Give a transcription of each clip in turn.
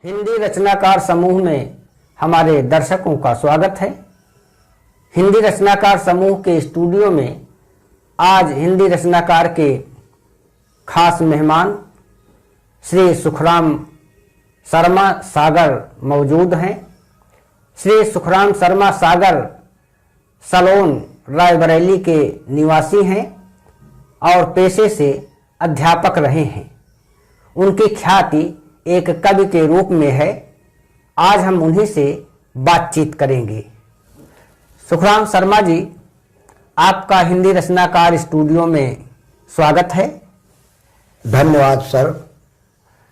हिंदी रचनाकार समूह में हमारे दर्शकों का स्वागत है। हिंदी रचनाकार समूह के स्टूडियो में आज हिंदी रचनाकार के खास मेहमान श्री सुखराम शर्मा सागर मौजूद हैं। श्री सुखराम शर्मा सागर सलोन रायबरेली के निवासी हैं और पेशे से अध्यापक रहे हैं। उनकी ख्याति एक कवि के रूप में है। आज हम उन्हीं से बातचीत करेंगे। सुखराम शर्मा जी, आपका हिंदी रचनाकार स्टूडियो में स्वागत है। धन्यवाद सर।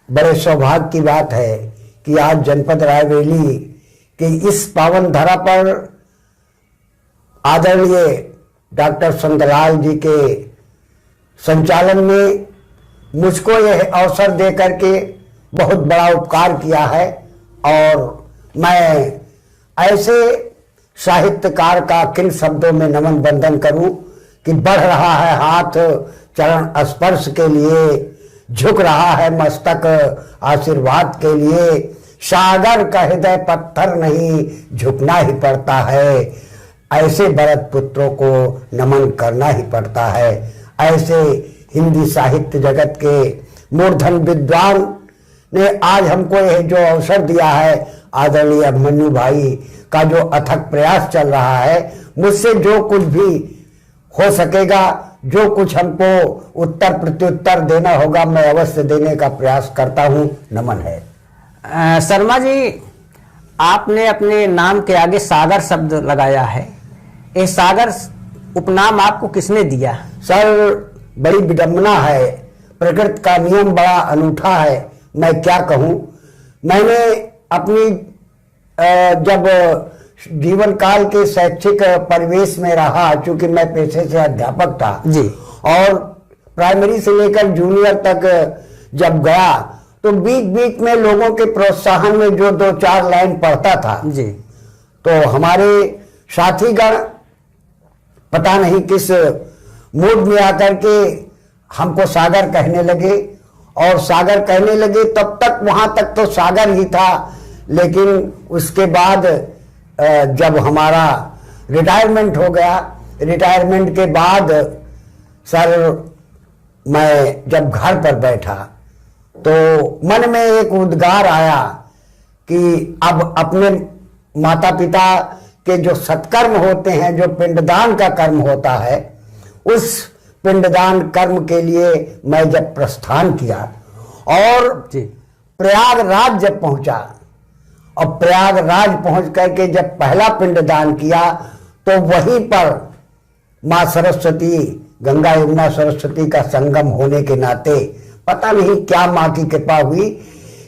बड़े सौभाग्य की बात है कि आज जनपद रायबरेली के इस पावन धरा पर आदरणीय डॉक्टर संतलाल जी के संचालन में मुझको यह अवसर दे करके बहुत बड़ा उपकार किया है और मैं ऐसे साहित्यकार का किन शब्दों में नमन बंदन करूं कि बढ़ रहा है हाथ चरण स्पर्श के लिए, झुक रहा है मस्तक आशीर्वाद के लिए। सागर का हृदय पत्थर नहीं, झुकना ही पड़ता है। ऐसे भरत पुत्रों को नमन करना ही पड़ता है। ऐसे हिंदी साहित्य जगत के मूर्धन विद्वान ने आज हमको यह जो अवसर दिया है, आदरणीय अभिमन्यु भाई का जो अथक प्रयास चल रहा है, मुझसे जो कुछ भी हो सकेगा, जो कुछ हमको उत्तर प्रत्युत्तर देना होगा, मैं अवश्य देने का प्रयास करता हूँ। नमन है। शर्मा जी, आपने अपने नाम के आगे सागर शब्द लगाया है। ये सागर उपनाम आपको किसने दिया? सर, बड़ी विडंबना है। प्रकृति का नियम बड़ा अनूठा है। मैं क्या कहूँ, मैंने अपनी जब जीवन काल के शैक्षिक परिवेश में रहा, चूंकि मैं पेशे से अध्यापक था जी, और प्राइमरी से लेकर जूनियर तक जब गया तो बीच बीच में लोगों के प्रोत्साहन में जो दो चार लाइन पढ़ता था जी, तो हमारे साथीगण पता नहीं किस मूड में आकर के हमको सागर कहने लगे और सागर कहने लगे। तब तक वहां तक तो सागर ही था, लेकिन उसके बाद जब हमारा रिटायरमेंट हो गया, रिटायरमेंट के बाद सर मैं जब घर पर बैठा तो मन में एक उद्गार आया कि अब अपने माता पिता के जो सत्कर्म होते हैं, जो पिंडदान का कर्म होता है, उस पिंडदान कर्म के लिए मैं जब प्रस्थान किया और प्रयागराज जब पहुंचा और प्रयागराज पहुंच करके जब पहला पिंडदान किया तो वहीं पर मां सरस्वती, गंगा यमुना सरस्वती का संगम होने के नाते पता नहीं क्या मां की कृपा हुई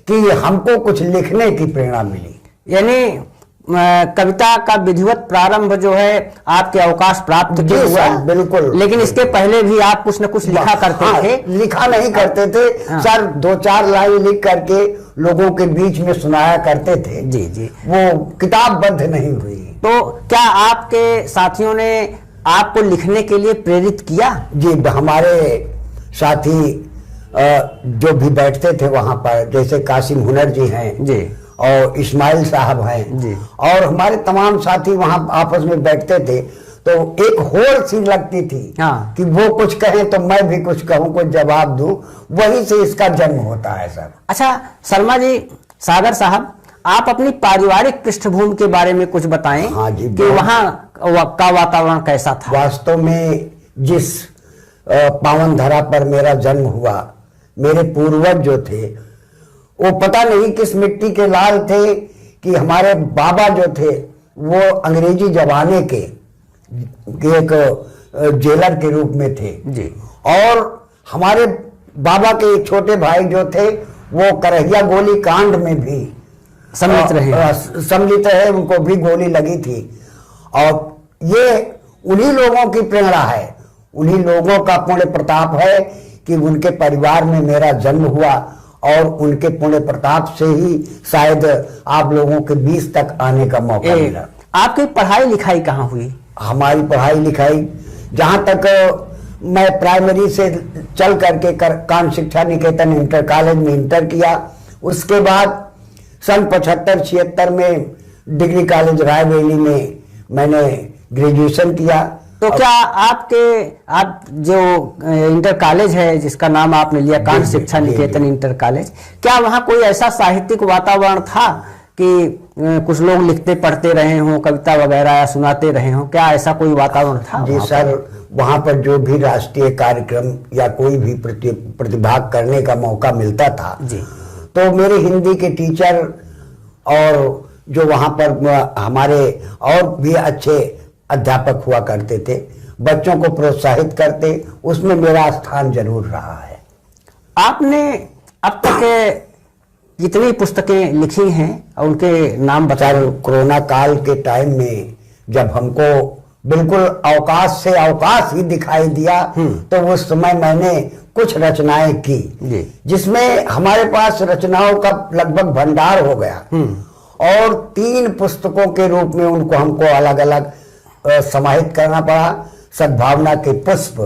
कि हमको कुछ लिखने की प्रेरणा मिली। यानी कविता का विधिवत प्रारंभ जो है आपके अवकाश प्राप्त के हुआ। बिल्कुल। लेकिन इसके पहले भी आप कुछ न कुछ लिखा करते थे। लिखा नहीं करते थे सर, दो चार लाइन लिख करके लोगों के बीच में सुनाया करते थे। जी जी, वो किताबबद्ध नहीं हुई। तो क्या आपके साथियों ने आपको लिखने के लिए प्रेरित किया? जी, हमारे साथी जो भी बैठते थे वहां पर, जैसे कासिम हुनर जी हैं जी, और इस्माइल साहब हैं जी, और हमारे तमाम साथी वहां आपस में बैठते थे तो एक होड़ सी लगती थी कि वो कुछ कहें तो मैं भी कुछ कहूं, कुछ जवाब दूं। वहीं से इसका जन्म होता है सर। अच्छा शर्मा जी, सागर साहब, आप अपनी पारिवारिक पृष्ठभूमि के बारे में कुछ बताएं। हाँ जी, कि वहाँ का वातावरण कैसा था? वास्तव में जिस पावन धरा पर मेरा जन्म हुआ, मेरे पूर्वज जो थे वो पता नहीं किस मिट्टी के लाल थे कि हमारे बाबा जो थे वो अंग्रेजी जमाने के एक जेलर के रूप में थे जी, और हमारे बाबा के एक छोटे भाई जो थे वो करहिया गोली कांड में भी सम्मिलित रहे, उनको भी गोली लगी थी। और ये उन्हीं लोगों की प्रेरणा है, उन्हीं लोगों का पुण्य प्रताप है कि उनके परिवार में मेरा जन्म हुआ और उनके पुण्य प्रताप से ही शायद आप लोगों के बीच तक आने का मौका मिला। आपकी पढ़ाई लिखाई कहाँ हुई? हमारी पढ़ाई लिखाई जहाँ तक मैं प्राइमरी से चल करके कान शिक्षा निकेतन इंटर कॉलेज में इंटर किया, उसके बाद सन 75-76 में डिग्री कॉलेज रायबरेली में मैंने ग्रेजुएशन किया। तो क्या आप जो इंटर कॉलेज है जिसका नाम आपने लिया कांट शिक्षा निकेतन इंटर कॉलेज, क्या वहाँ कोई ऐसा साहित्यिक वातावरण था कि कुछ लोग लिखते पढ़ते रहे हों, कविता वगैरह या सुनाते रहे हों, क्या ऐसा कोई वातावरण था? जी सर, वहाँ पर जो भी राष्ट्रीय कार्यक्रम या कोई भी प्रतिभाग करने का मौका मिलता था जी, तो मेरे हिंदी के टीचर और जो वहाँ पर हमारे और भी अच्छे अध्यापक हुआ करते थे, बच्चों को प्रोत्साहित करते, उसमें मेरा स्थान जरूर रहा है। आपने अब तक कितनी पुस्तकें लिखी हैं और उनके नाम बता? कोरोना काल के टाइम में जब हमको बिल्कुल अवकाश से अवकाश ही दिखाई दिया, तो उस समय मैंने कुछ रचनाएं की, जिसमें हमारे पास रचनाओं का लगभग भंडार हो गया और 3 पुस्तकों के रूप में उनको हमको अलग अलग समाहित करना पड़ा। सद्भावना के पुष्प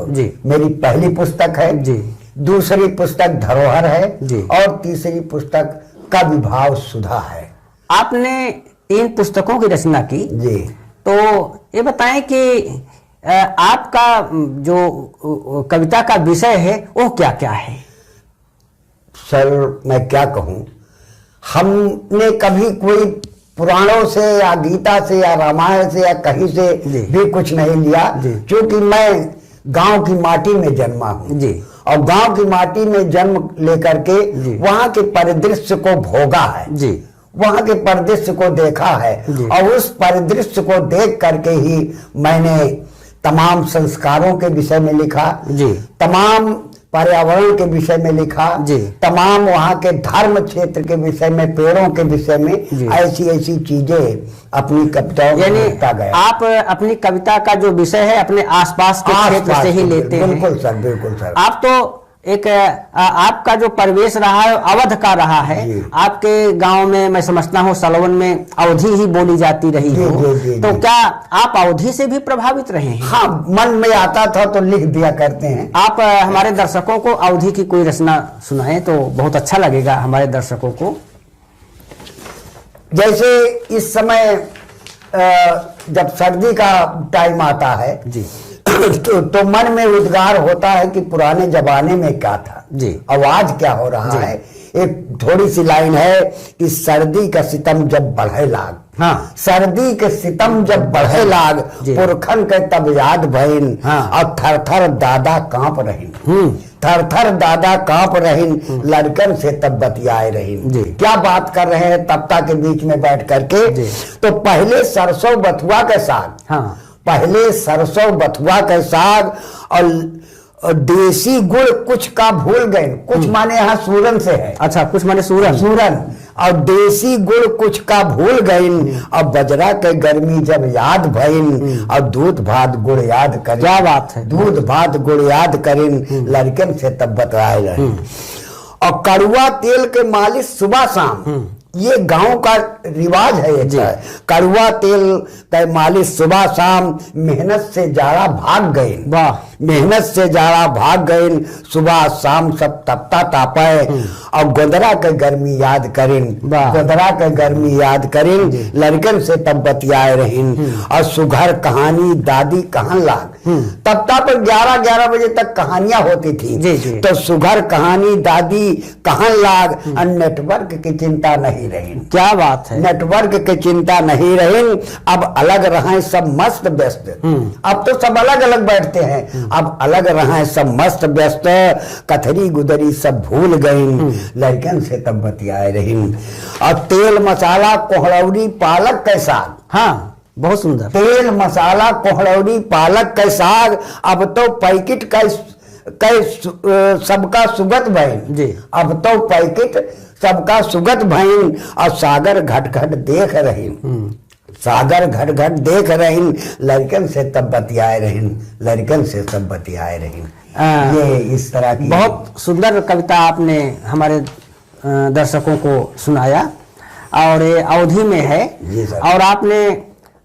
मेरी पहली पुस्तक है जी, दूसरी पुस्तक धरोहर है जी, और तीसरी पुस्तक का विभाव सुधा है। आपने 3 पुस्तकों की रचना की जी। तो ये बताएं कि आपका जो कविता का विषय है वो क्या क्या है? सर मैं क्या कहूँ, हमने कभी कोई पुराणों से या गीता से या रामायण से या कहीं से भी कुछ नहीं लिया, क्योंकि मैं गांव की माटी में जन्मा हूँ और गांव की माटी में जन्म लेकर के वहाँ के परिदृश्य को भोगा है, वहाँ के परिदृश्य को देखा है और उस परिदृश्य को देख करके ही मैंने तमाम संस्कारों के विषय में लिखा, तमाम पर्यावरण के विषय में लिखा, तमाम वहाँ के धर्म क्षेत्र के विषय में, पेड़ों के विषय में, ऐसी ऐसी चीजें अपनी कविताओं में लिखता गया। आप अपनी कविता का जो विषय है अपने आसपास के क्षेत्र से ही लेते हैं? बिल्कुल सर, बिल्कुल सर। आप तो एक आपका जो परिवेश रहा है अवध का रहा है, आपके गांव में मैं समझता हूँ सलवन में अवधी ही बोली जाती रही हो, तो क्या आप अवधी से भी प्रभावित रहे हैं? हाँ, मन में आता था तो लिख दिया करते हैं। आप हमारे दर्शकों को अवधी की कोई रचना सुनाएं तो बहुत अच्छा लगेगा हमारे दर्शकों को। जैसे इस समय जब सर्दी का टाइम आता है जी, तो मन में उद्गार होता है कि पुराने जमाने में क्या था जी, आवाज क्या हो रहा है। एक थोड़ी सी लाइन है कि सर्दी का सितम जब बढ़े लाग, हाँ, सर्दी के सितम जब बढ़े लाग, पुरखन के तब याद भइन, हाँ, और थर थर दादा कांप रहीन, थर थर दादा कांप रहीन, लड़कन से तब बतियाए रहीन। क्या बात कर रहे हैं तप्ता के बीच में बैठ करके। तो पहले सरसों बथुआ के साग, हाँ, पहले सरसों बथुआ के साग और देसी गुड़ कुछ का भूल गए, कुछ माने यहाँ सूरन से है। अच्छा, कुछ माने सूरन, सूरन और देसी गुड़ कुछ का भूल गईन, और बजरा के गर्मी जब याद भईन, और दूध भात गुड़ याद करें। क्या बात है, दूध भात गुड़ याद करें, लड़कन से तब बतलाए रहे। और कड़ुआ तेल के मालिश सुबह शाम, ये गांव का रिवाज है ये। कड़ुआ तेल का मालिश सुबह शाम, मेहनत से जाड़ा भाग गए, वाह, मेहनत से जाड़ा भाग गए, सुबह शाम सब तपता तापे, और गोदरा के गर्मी याद करें, गोदरा के गर्मी याद करें, लड़कन से तब बतियाए रहीन। और सुघर कहानी दादी कहाँ लाग, तपता पर 11-11 बजे तक कहानियां होती थी, तो सुघर कहानी दादी कहाँ लाग, और नेटवर्क की चिंता नहीं रही। क्या बात है, नेटवर्क की चिंता नहीं रही। अब अलग रहे सब मस्त व्यस्त, अब तो सब अलग अलग बैठते हैं, अब अलग रहे सब मस्त व्यस्त, कथरी गुदरी सब भूल गई, लड़कन से तब बतियाए रही। और तेल मसाला कोहड़ौरी पालक के साग, हाँ, बहुत सुंदर, तेल मसाला कोहड़ौरी पालक के साग, अब तो पैकेट का सबका सुगत भईन जी, अब तो पैकेट सबका सुगत भईन, और सागर घट घट देख रही, सागर घट घट देख रही, लड़कन से तब बतियाए रही, लड़कन से तब बतियाए रही। ये इस तरह की बहुत सुंदर कविता आपने हमारे दर्शकों को सुनाया, और ये अवधी में है। और आपने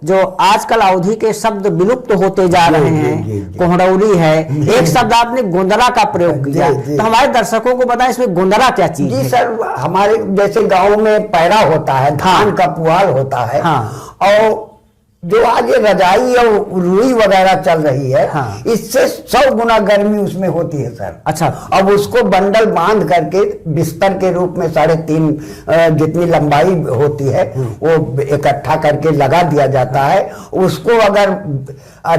जो आजकल अवधि के शब्द विलुप्त होते जा रहे हैं, जी। कोहड़ौरी है, एक शब्द आपने गोंदरा का प्रयोग किया, जी। तो हमारे दर्शकों को बताएं इसमें गोंदरा क्या चीज जी है? सर, हमारे जैसे गांव में पैरा होता है, धान का पुआल होता है, हाँ। और जो आज ये रजाई और रुई वगैरह चल रही है, हाँ। इससे 100 गुना गर्मी उसमें होती है सर। अच्छा। अब उसको बंडल बांध करके बिस्तर के रूप में 3.5 जितनी लंबाई होती है वो इकट्ठा करके लगा दिया जाता है। उसको अगर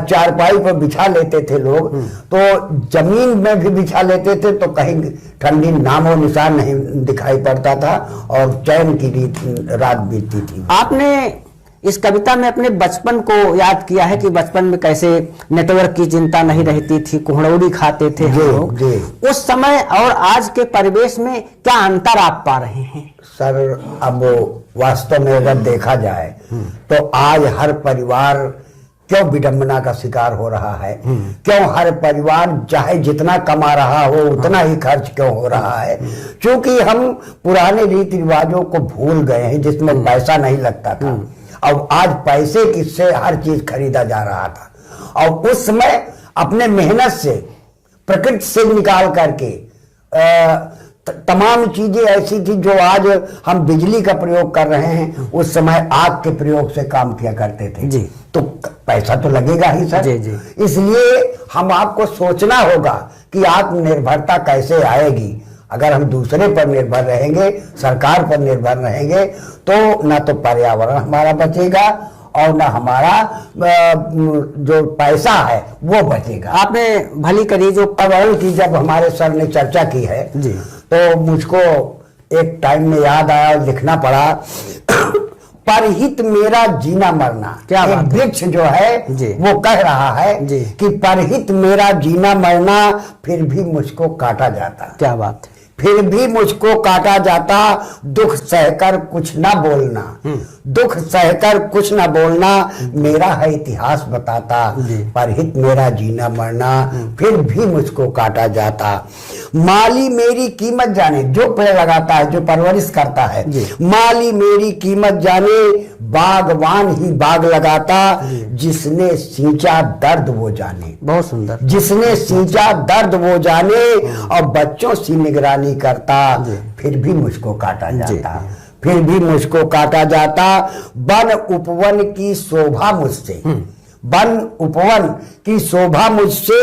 चारपाई पर बिछा लेते थे लोग, तो जमीन में भी बिछा लेते थे तो कहीं ठंडी नामो निशान नहीं दिखाई पड़ता था और चैन की रात बीतती थी। आपने इस कविता में अपने बचपन को याद किया है कि बचपन में कैसे नेटवर्क की चिंता नहीं रहती थी, कोहड़ौरी खाते थे हम लोग। उस समय और आज के परिवेश में क्या अंतर आप पा रहे हैं? सर, अब वास्तव में अगर देखा जाए तो आज हर परिवार क्यों विडंबना का शिकार हो रहा है, क्यों हर परिवार चाहे जितना कमा रहा हो उतना ही खर्च क्यों हो रहा है? क्योंकि हम पुराने रीति रिवाजों को भूल गए हैं जिसमें पैसा नहीं लगता था। अब आज पैसे किससे हर चीज खरीदा जा रहा था, और उस समय अपने मेहनत से प्रकृति से निकाल करके तमाम चीजें ऐसी थी जो आज हम बिजली का प्रयोग कर रहे हैं, उस समय आग के प्रयोग से काम किया करते थे जी। तो पैसा तो लगेगा ही सर जी, जी। इसलिए हम आपको सोचना होगा कि आत्मनिर्भरता कैसे आएगी। अगर हम दूसरे पर निर्भर रहेंगे, सरकार पर निर्भर रहेंगे, तो ना तो पर्यावरण हमारा बचेगा और ना हमारा जो पैसा है वो बचेगा। आपने भली करी जो पर्यावरण की जब हमारे सर ने चर्चा की है जी, तो मुझको एक टाइम में याद आया, लिखना पड़ा परहित मेरा जीना मरना। क्या एक वृक्ष जो है वो कह रहा है कि परहित मेरा जीना मरना, फिर भी मुझको काटा जाता। क्या बात है। फिर भी मुझको काटा जाता, दुख सहकर कुछ ना बोलना, दुख सहकर कुछ ना बोलना, मेरा है इतिहास बताता। परहित मेरा जीना मरना, फिर भी मुझको काटा जाता। माली मेरी कीमत जाने, जो पेड़ लगाता है, जो परवरिश करता है, माली मेरी कीमत जाने, बागवान ही बाग लगाता, जिसने सींचा दर्द वो जाने। बहुत सुंदर। जिसने सींचा दर्द वो जाने, और बच्चों सी निगरानी करता, फिर भी मुझको काटा जाता, फिर भी मुझको काटा जाता। वन उपवन की शोभा मुझसे, वन उपवन की शोभा मुझसे,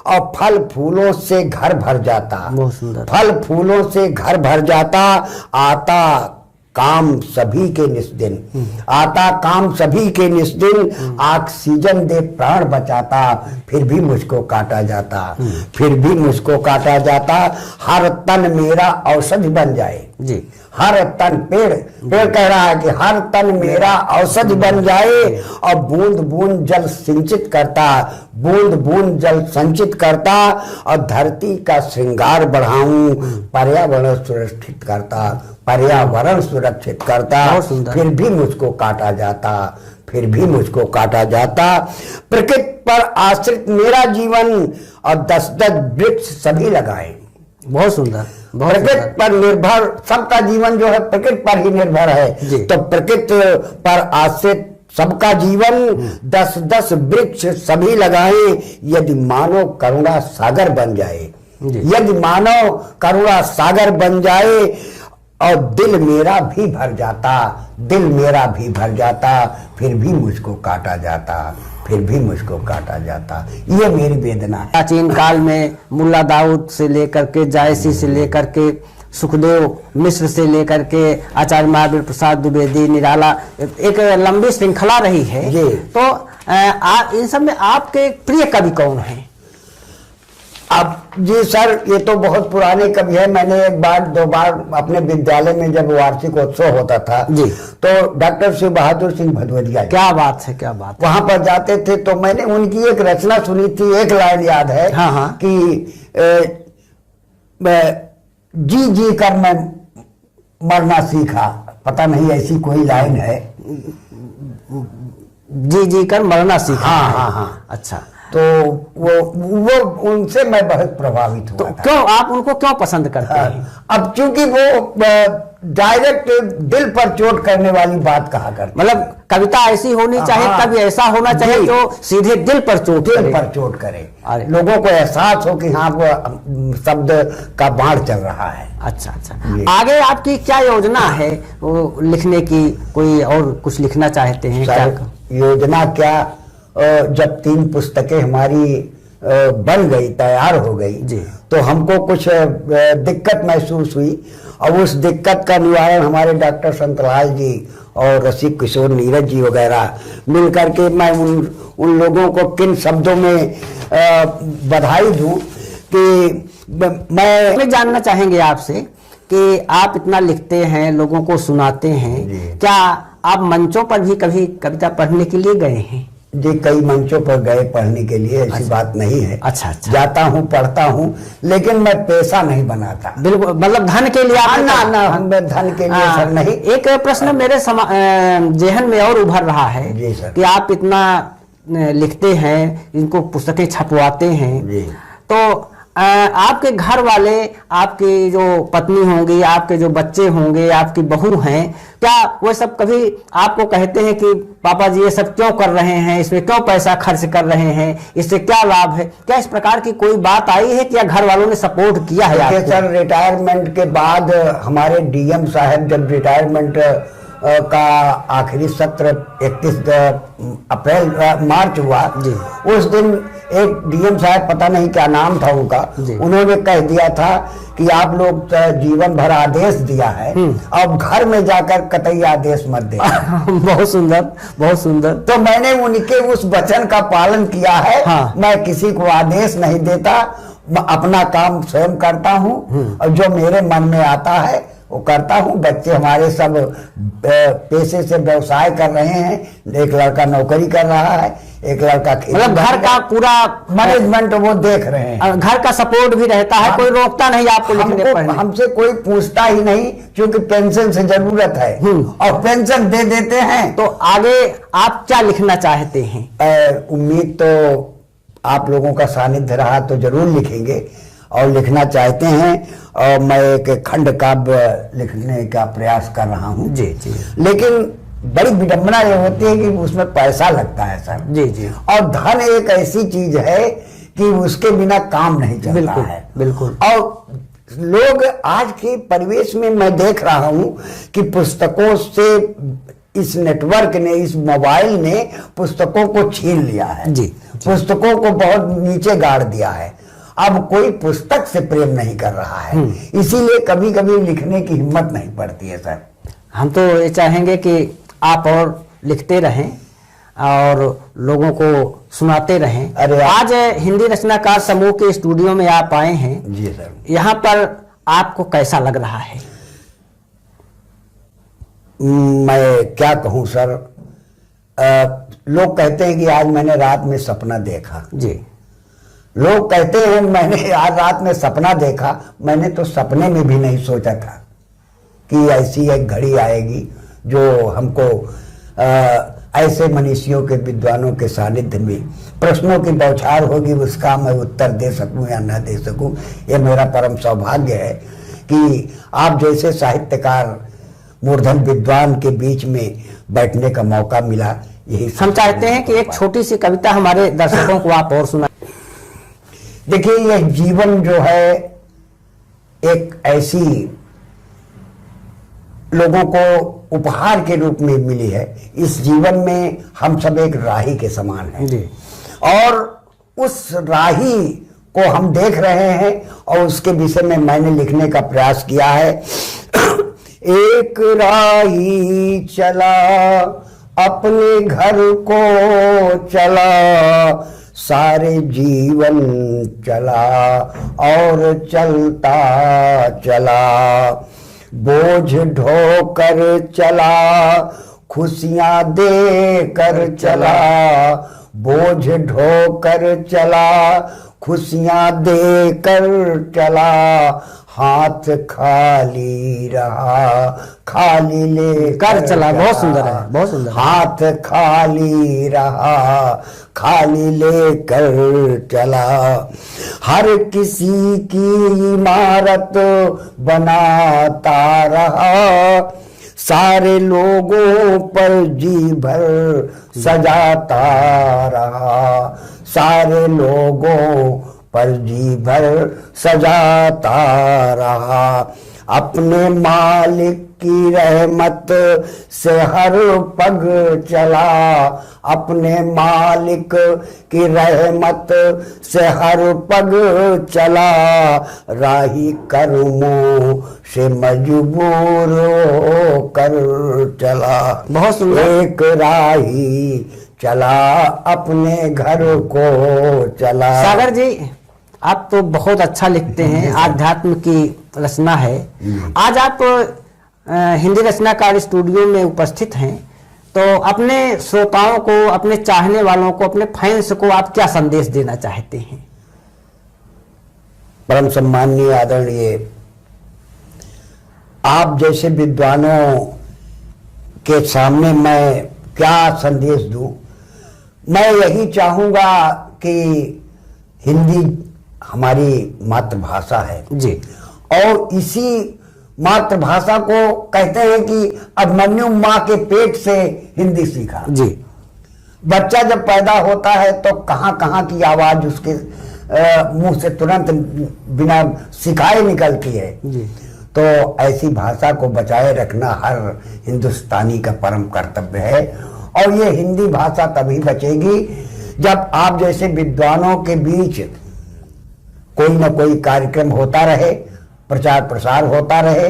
और फल फूलों से घर भर जाता। बहुत सुंदर। फल फूलों से घर भर जाता, आता काम सभी के निस्दिन, आता काम सभी के निस्दिन, ऑक्सीजन दे प्राण बचाता, फिर भी मुझको काटा जाता, फिर भी मुझको काटा जाता। हर तन मेरा औषधि बन जाए जी, हर तन पेड़ कह रहा है कि हर तन मेरा औषधि बन जाए, और बूंद बूंद जल सिंचित करता, बूंद बूंद जल संचित करता, और धरती का श्रृंगार बढ़ाऊं, पर्यावरण सुरक्षित करता, पर्यावरण सुरक्षित करता, फिर भी मुझको काटा जाता, फिर भी मुझको काटा जाता। प्रकृति पर आश्रित मेरा जीवन, और 10-10 वृक्ष सभी लगाए। बहुत सुंदर। प्रकृति पर निर्भर सबका जीवन जो है प्रकृति पर ही निर्भर है, तो प्रकृति पर आश्रित सबका जीवन, 10-10 वृक्ष सभी लगाए, यदि मानव करुणा सागर बन जाए, यदि मानव करुणा सागर बन जाए, और दिल मेरा भी भर जाता, दिल मेरा भी भर जाता, फिर भी मुझको काटा जाता, फिर भी मुझको काटा जाता। ये मेरी वेदना है। प्राचीन काल में मुल्ला दाऊद से लेकर के, जायसी से लेकर के, सुखदेव मिश्र से लेकर के, आचार्य महावीर प्रसाद द्विवेदी, निराला, एक लंबी श्रृंखला रही है। तो इन सब में आपके प्रिय कवि कौन हैं? अब जी सर, ये तो बहुत पुराने कवि है। मैंने एक बार 2 बार अपने विद्यालय में जब वार्षिक उत्सव होता था जी, तो डॉक्टर शिव बहादुर सिंह भदौरिया, क्या बात है, क्या बात, वहां पर जाते थे तो मैंने उनकी एक रचना सुनी थी, एक लाइन याद है। हाँ हाँ। कि जी जी कर मैं मरना सीखा, पता नहीं ऐसी कोई लाइन है। जी जी कर मरना सीखा। हाँ हाँ हाँ। अच्छा, तो वो उनसे मैं बहुत प्रभावित हुआ। तो क्यों आप उनको क्यों पसंद करते हैं? अब चूंकि वो डायरेक्ट दिल पर चोट करने वाली बात कहा करते। मतलब कविता ऐसी होनी चाहिए, हाँ, कभी ऐसा होना चाहिए जी। जो सीधे दिल पर चोट दिल करे। पर चोट करे, अरे। लोगों को एहसास हो कि हाँ वो शब्द का बाढ़ चल रहा है। अच्छा अच्छा, जी। आगे आपकी क्या योजना है वो लिखने की? कोई और कुछ लिखना चाहते हैं क्या? सर, योजना क्या, जब 3 पुस्तकें हमारी बन गई, तैयार हो गई, जी। तो हमको कुछ दिक्कत महसूस हुई, और उस दिक्कत का निवारण हमारे डॉक्टर संतलाल जी और रसिक किशोर नीरज जी वगैरह मिल करके, मैं उन लोगों को किन शब्दों में बधाई दूं कि मैं जानना चाहेंगे आपसे कि आप इतना लिखते हैं, लोगों को सुनाते हैं, जी। क्या आप मंचों पर भी कभी कविता पढ़ने के लिए गए हैं? जी, कई मंचों पर गए पढ़ने के लिए, ऐसी बात नहीं है। अच्छा अच्छा, जाता हूँ, पढ़ता हूँ, लेकिन मैं पैसा नहीं बनाता। बिल्कुल, मतलब धन के लिए आप? ना, मैं धन के लिए सर नहीं। एक प्रश्न मेरे जेहन में और उभर रहा है जी सर। कि आप इतना लिखते हैं, इनको पुस्तकें छपवाते हैं, जी। तो आपके घर वाले, आपकी जो पत्नी होंगी, आपके जो बच्चे होंगे, आपकी बहू हैं, क्या वो सब कभी आपको कहते हैं कि पापा जी ये सब क्यों कर रहे हैं, इसमें क्यों पैसा खर्च कर रहे हैं, इससे क्या लाभ है? क्या इस प्रकार की कोई बात आई है कि या घर वालों ने सपोर्ट किया है आपको? सर, रिटायरमेंट के बाद हमारे डीएम साहब जब रिटायरमेंट का आखिरी सत्र 31 मार्च हुआ, उस दिन एक डीएम साहब, पता नहीं क्या नाम था उनका, उन्होंने कह दिया था कि आप लोग जीवन भर आदेश दिया है, अब घर में जाकर कतई आदेश मत दे। बहुत सुंदर, बहुत सुंदर। तो मैंने उनके उस वचन का पालन किया है। हाँ। मैं किसी को आदेश नहीं देता, अपना काम स्वयं करता हूँ, और जो मेरे मन में आता है वो करता हूँ। बच्चे हमारे सब पेशे से व्यवसाय कर रहे हैं, एक लड़का नौकरी कर रहा है, एक लड़का मतलब घर का पूरा मैनेजमेंट वो देख रहे हैं। घर का सपोर्ट भी रहता है, कोई रोकता नहीं आपको लिखने पढ़ने? हमसे कोई पूछता ही नहीं, क्योंकि पेंशन से जरूरत है और पेंशन दे देते हैं। तो आगे आप क्या लिखना चाहते हैं? उम्मीद तो आप लोगों का सानिध्य रहा तो जरूर लिखेंगे, और लिखना चाहते हैं, और मैं एक खंड काव्य लिखने का प्रयास कर रहा हूँ। जी जी। लेकिन बड़ी विडंबना ये होती है कि उसमें पैसा लगता है सर। जी जी। और धन एक ऐसी चीज है कि उसके बिना काम नहीं चलता बिल्कुल, है। बिल्कुल। और लोग आज के परिवेश में मैं देख रहा हूँ कि पुस्तकों से इस नेटवर्क ने, इस मोबाइल ने पुस्तकों को छीन लिया है। जी। पुस्तकों को बहुत नीचे गाड़ दिया है। अब कोई पुस्तक से प्रेम नहीं कर रहा है, इसीलिए कभी कभी लिखने की हिम्मत नहीं पड़ती है सर। हम तो ये चाहेंगे कि आप और लिखते रहें और लोगों को सुनाते रहें। अरे आज हिंदी रचनाकार समूह के स्टूडियो में आप आए हैं। जी सर। यहाँ पर आपको कैसा लग रहा है? मैं क्या कहूँ सर, लोग कहते हैं कि आज मैंने रात में सपना देखा। जी। लोग कहते हैं मैंने आज रात में सपना देखा, मैंने तो सपने में भी नहीं सोचा था कि ऐसी एक घड़ी आएगी जो हमको ऐसे मनीषियों के, विद्वानों के सानिध्य में प्रश्नों की बौछार होगी, उसका मैं उत्तर दे सकूं या न दे सकूं। ये मेरा परम सौभाग्य है कि आप जैसे साहित्यकार, मूर्धन विद्वान के बीच में बैठने का मौका मिला। यही हम चाहते हैं कि एक छोटी सी कविता हमारे दर्शकों को आप और सुना। देखिए, यह जीवन जो है एक ऐसी लोगों को उपहार के रूप में मिली है। इस जीवन में हम सब एक राही के समान हैं जी। और उस राही को हम देख रहे हैं और उसके विषय में मैंने लिखने का प्रयास किया है। एक राही चला अपने घर को चला, सारे जीवन चला और चलता चला, बोझ ढोकर चला, खुशियां देकर चला, बोझ ढोकर चला, खुशियां देकर चला, हाथ खाली रहा, खाली लेकर चला। बहुत सुंदर है, बहुत सुंदर। हाथ खाली रहा, खाली लेकर चला। हर किसी की इमारत बनाता रहा, सारे लोगों पर जी भर सजाता रहा, सारे लोगों पर जी भर सजाता रहा। अपने मालिक की रहमत से हर पग चला, अपने मालिक की रहमत से हर पग चला, राही कर्मों से मजबूर होकर चला। बहुत सुंदर। एक राही चला, अपने घर को चला। सागर जी, आप तो बहुत अच्छा लिखते हैं, आध्यात्म की रचना है। आज आप हिंदी रचनाकार स्टूडियो में उपस्थित हैं, तो अपने श्रोताओं को, अपने चाहने वालों को, अपने फैंस को आप क्या संदेश देना चाहते हैं? परम सम्माननीय आदरणीय, आप जैसे विद्वानों के सामने मैं क्या संदेश दूं? मैं यही चाहूंगा कि हिंदी हमारी मातृभाषा है जी, और इसी मातृभाषा को कहते हैं कि अभिमन्यु माँ के पेट से हिंदी सीखा। जी, बच्चा जब पैदा होता है तो कहाँ कहाँ की आवाज उसके मुंह से तुरंत बिना सिखाए निकलती है। जी। तो ऐसी भाषा को बचाए रखना हर हिंदुस्तानी का परम कर्तव्य है, और ये हिंदी भाषा तभी बचेगी जब आप जैसे विद्वानों के बीच कोई ना कोई कार्यक्रम होता रहे, प्रचार प्रसार होता रहे,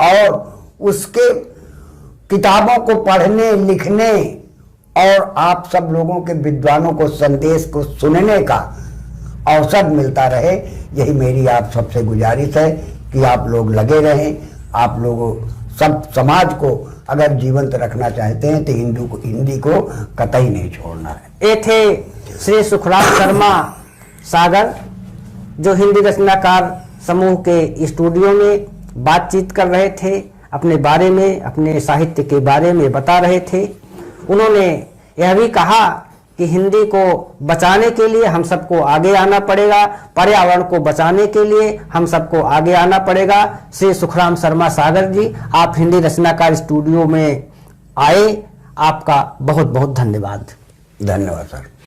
और उसके किताबों को पढ़ने लिखने और आप सब लोगों के विद्वानों को संदेश को सुनने का अवसर मिलता रहे। यही मेरी आप सबसे गुजारिश है कि आप लोग लगे रहें। आप लोगों सब समाज को अगर जीवंत रखना चाहते हैं तो हिंदी को कतई नहीं छोड़ना है। ये थे श्री सुखराम शर्मा सागर, जो हिंदी रचनाकार समूह के स्टूडियो में बातचीत कर रहे थे, अपने बारे में, अपने साहित्य के बारे में बता रहे थे। उन्होंने यह भी कहा कि हिंदी को बचाने के लिए हम सबको आगे आना पड़ेगा, पर्यावरण को बचाने के लिए हम सबको आगे आना पड़ेगा। श्री सुखराम शर्मा सागर जी, आप हिंदी रचनाकार स्टूडियो में आए, आपका बहुत बहुत धन्यवाद। धन्यवाद सर।